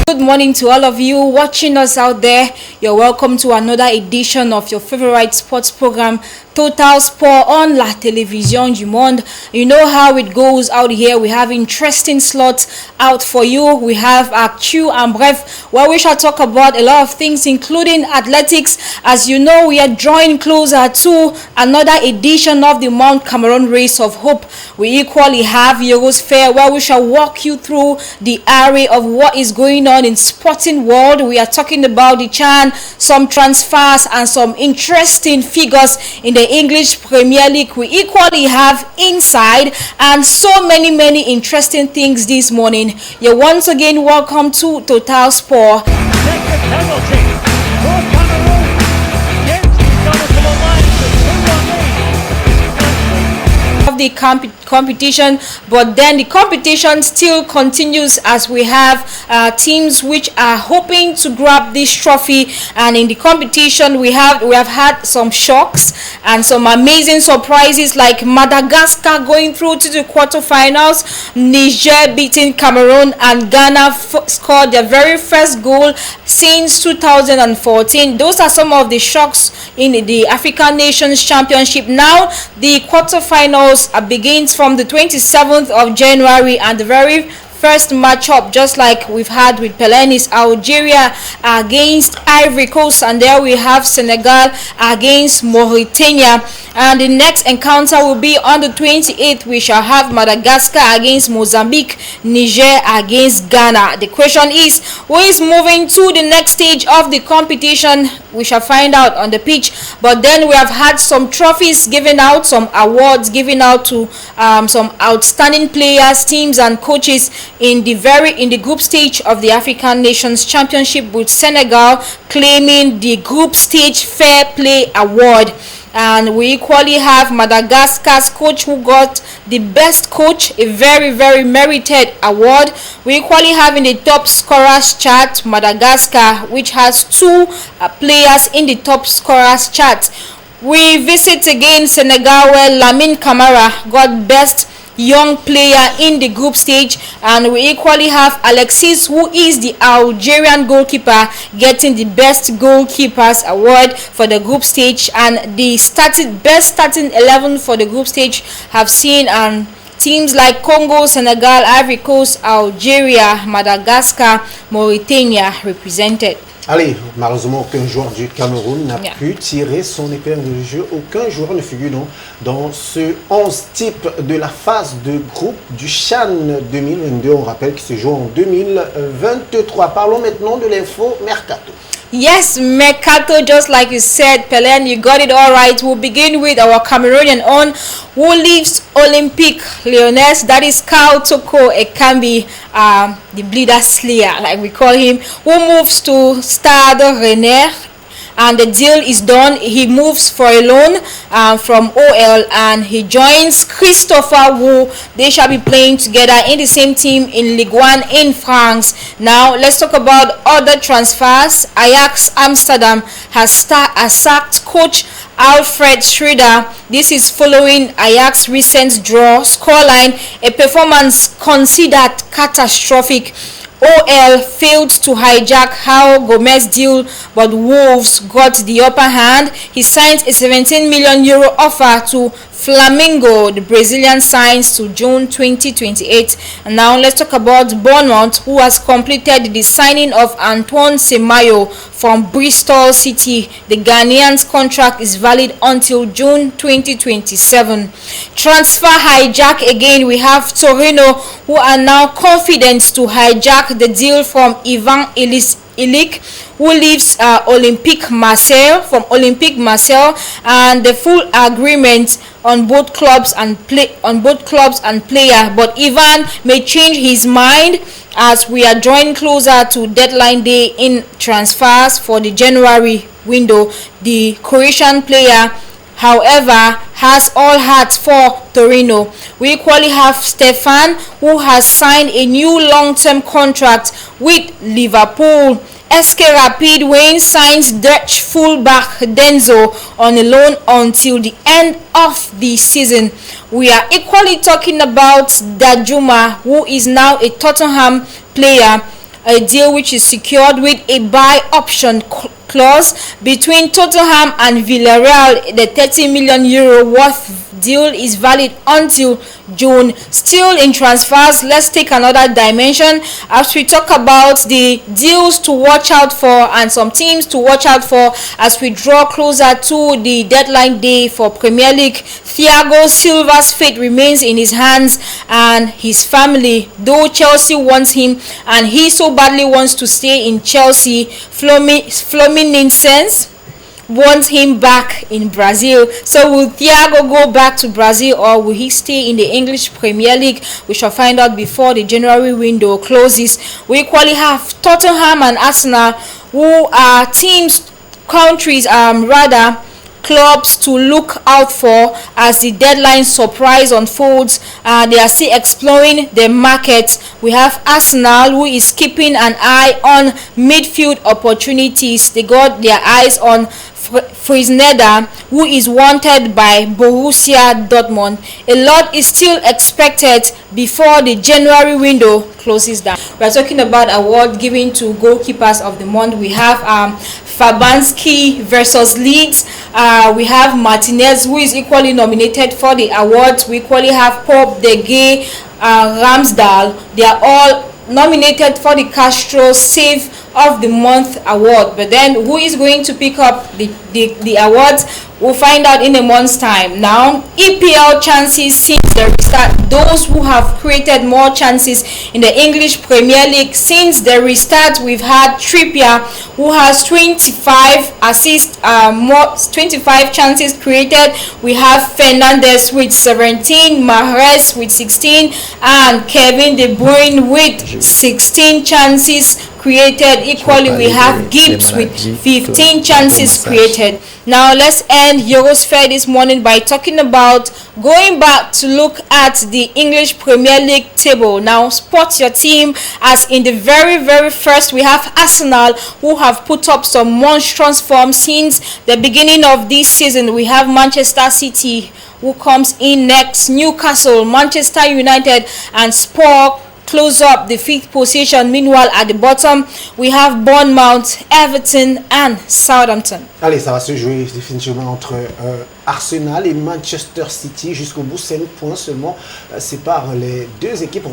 Good morning to all of you watching us out there. You're welcome to another edition of your favorite sports program, Total Sport on La Télévision du Monde. You know how it goes out here. We have interesting slots out for you. We have our Q and Bref, where we shall talk about a lot of things, including athletics. As you know, we are drawing closer to another edition of the Mount Cameroon Race of Hope. We equally have Euros Fair, where we shall walk you through the array of what is going on in sporting world. We are talking about the CHAN, some transfers and some interesting figures in the English Premier League. We equally have inside and so many interesting things this morning. You're once again welcome to Total Sport. Of the competition, but then the competition still continues as we have teams which are hoping to grab this trophy. And in the competition, we have had some shocks and some amazing surprises, like Madagascar going through to the quarterfinals, Niger beating Cameroon, and Ghana scored their very first goal since 2014. Those are some of the shocks in the African Nations Championship. Now the quarterfinals begins from the 27th of January, and the very first matchup, just like we've had with Pelenis, Algeria against Ivory Coast, and there we have Senegal against Mauritania. And the next encounter will be on the 28th. We shall have Madagascar against Mozambique, Niger against Ghana. The question is, who is moving to the next stage of the competition? We shall find out on the pitch. But then we have had some trophies given out, some awards given out to some outstanding players, teams and coaches in the group stage of the African Nations Championship, with Senegal claiming the group stage fair play award. And we equally have Madagascar's coach, who got the best coach, a very merited award. We equally have in the top scorers chart Madagascar, which has two players in the top scorers chart. We visit again Senegal, where Lamine Camara got best young player in the group stage, and we equally have Alexis, who is the Algerian goalkeeper, getting the best goalkeepers award for the group stage. And the best starting 11 for the group stage have seen teams like Congo, Senegal, Ivory Coast, Algeria, Madagascar, Mauritania represented. Allez, malheureusement, aucun joueur du Cameroun n'a pu tirer son épingle du jeu. Aucun joueur ne figure donc dans ce 11 type de la phase de groupe du CHAN 2022. On rappelle qu'il se joue en 2023. Parlons maintenant de l'info Mercato. Yes, Mercato, just like you said, Pelen, you got it all right. We'll begin with our Cameroonian own, who leaves Olympique Lyonnais. That is Toko Ekambi, the bleeder slayer, like we call him, who moves to Stade Rennais. And the deal is done. He moves for a loan from OL, and he joins Christopher Wu. They shall be playing together in the same team in Ligue 1 in France. Now let's talk about other transfers. Ajax Amsterdam has sacked coach Alfred Schroeder. This is following Ajax's recent draw scoreline, a performance considered catastrophic. OL failed to hijack How Gomez deal, but Wolves got the upper hand. He signed a 17 million euro offer to Flamengo. The Brazilian signs to June 2028. And now let's talk about Bournemouth, who has completed the signing of Antoine Semenyo from Bristol City. The Ghanaian's contract is valid until June 2027. Transfer hijack again. We have Torino, who are now confident to hijack the deal from Ivan Ilic, who leaves Olympique Marseille, and the full agreement on both clubs and player. But Ivan may change his mind as we are drawing closer to deadline day in transfers for the January window. The Croatian player, however, has all heart for Torino. We equally have Stefan, who has signed a new long-term contract with Liverpool. SK Rapid Wien signs Dutch fullback Denzo on a loan until the end of the season. We are equally talking about Dajuma, who is now a Tottenham player. a deal which is secured with a buy option clause between Tottenham and Villarreal. The 30 million euro worth deal is valid until June. Still in transfers, let's take another dimension as we talk about the deals to watch out for and some teams to watch out for as we draw closer to the deadline day for Premier League. Thiago Silva's fate remains in his hands and his family, though Chelsea wants him and he so badly wants to stay in Chelsea. Fluminense wants him back in Brazil. So will Thiago go back to Brazil or will he stay in the English Premier League? We shall find out before the January window closes. We equally have Tottenham and Arsenal, who are clubs to look out for as the deadline surprise unfolds. They are still exploring the market. We have Arsenal, who is keeping an eye on midfield opportunities. They got their eyes on Frisneda, who is wanted by Borussia Dortmund. A lot is still expected before the January window closes down. We are talking about award given to goalkeepers of the month. We have Fabianski versus Leeds. We have Martinez, who is equally nominated for the award. We equally have Pop, De Gea, Ramsdale. They are all nominated for the Castro Save of the Month award. But then who is going to pick up the awards? We'll find out in a month's time. Now, EPL chances since the restart. Those who have created more chances in the English Premier League since the restart, we've had Trippier, who has 25 assists, 25 chances created. We have Fernandes with 17, Mahrez with 16, and Kevin De Bruyne with 16 chances created. Equally, we have Gibbs with 15 chances created. Now let's end Eurosphere this morning by talking about going back to look at the English Premier League table. Now spot your team, as in the very first we have Arsenal, who have put up some monstrous form since the beginning of this season. We have Manchester City, who comes in next, Newcastle, Manchester United, and Spurs close up the 5th position. Meanwhile, at the bottom, we have Bournemouth, Everton, and Southampton. Allez, ça va se jouer définitivement entre Arsenal et Manchester City. Jusqu'au bout, 5 points seulement séparent les deux équipes.